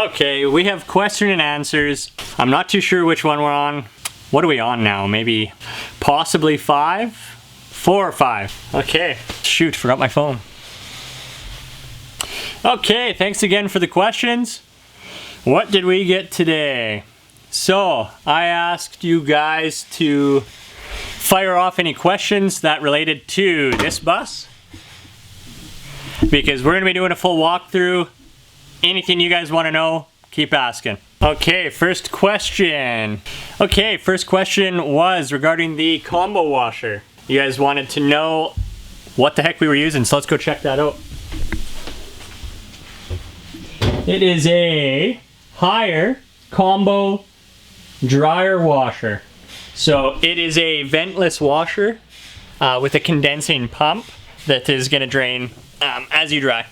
Okay, we have question and answers. I'm not too sure which one we're on. What are we on now? Maybe, possibly 5? 4 or 5. Okay, shoot, forgot my phone. Okay, thanks again for the questions. What did we get today? So, I asked you guys to fire off any questions that related to this bus, because we're going to be doing a full walkthrough. Anything you guys want to know, keep asking. Okay, first question. Okay, first question was regarding the combo washer. You guys wanted to know what the heck we were using, so let's go check that out. It is a Haier combo dryer washer. So it is a ventless washer with a condensing pump that is going to drain as you dry.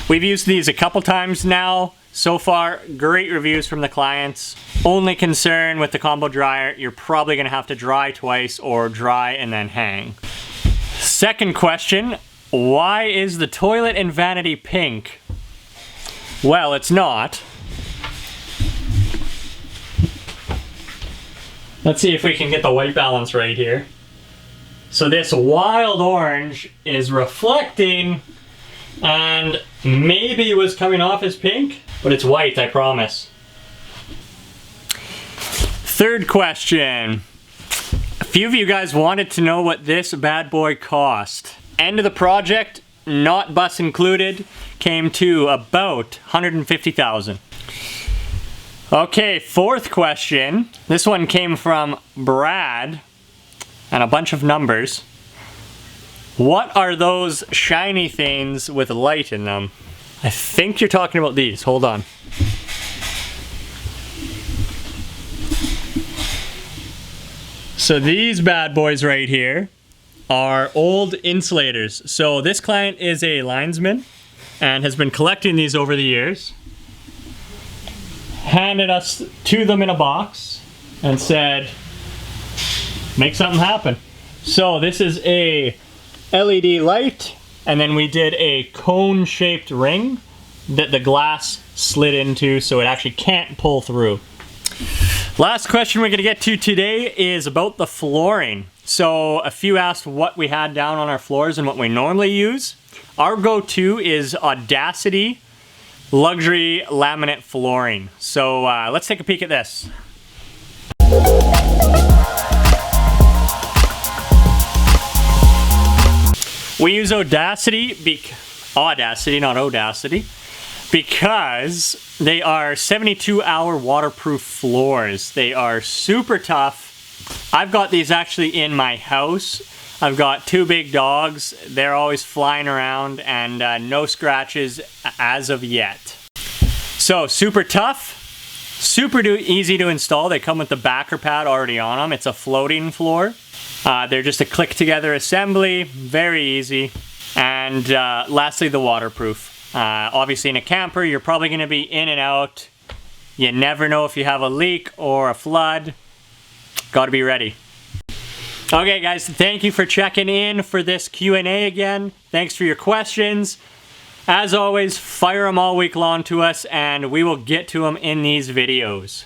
We've used these a couple times now. So far, great reviews from the clients. Only concern with the combo dryer, you're probably going to have to dry twice or dry and then hang. Second question, why is the toilet and vanity pink? Well, it's not. Let's see if we can get the white balance right here. So this wild orange is reflecting and maybe was coming off as pink, but it's white, I promise. Third question. A few of you guys wanted to know what this bad boy cost. End of the project, not bus included, came to about $150,000. Okay, fourth question. This one came from Brad and a bunch of numbers. What are those shiny things with light in them? I think you're talking about these. Hold on. So these bad boys right here are old insulators. So this client is a linesman and has been collecting these over the years. Handed us to them in a box and said, make something happen. So this is a LED light, and then we did a cone-shaped ring that the glass slid into so it actually can't pull through. Last question we're going to get to today is about the flooring. So a few asked what we had down on our floors and what we normally use. Our go-to is Audacity luxury laminate flooring. So let's take a peek at this. We use Audacity, not Audacity, because they are 72-hour waterproof floors. They are super tough. I've got these actually in my house. I've got 2 big dogs. They're always flying around and no scratches as of yet. So super tough, super easy to install. They come with the backer pad already on them. It's a floating floor. They're just a click together assembly, very easy. And lastly, the waterproof. Obviously in a camper, you're probably going to be in and out. You never know if you have a leak or a flood. Got to be ready. Okay guys, thank you for checking in for this Q&A again. Thanks for your questions. As always, fire them all week long to us and we will get to them in these videos.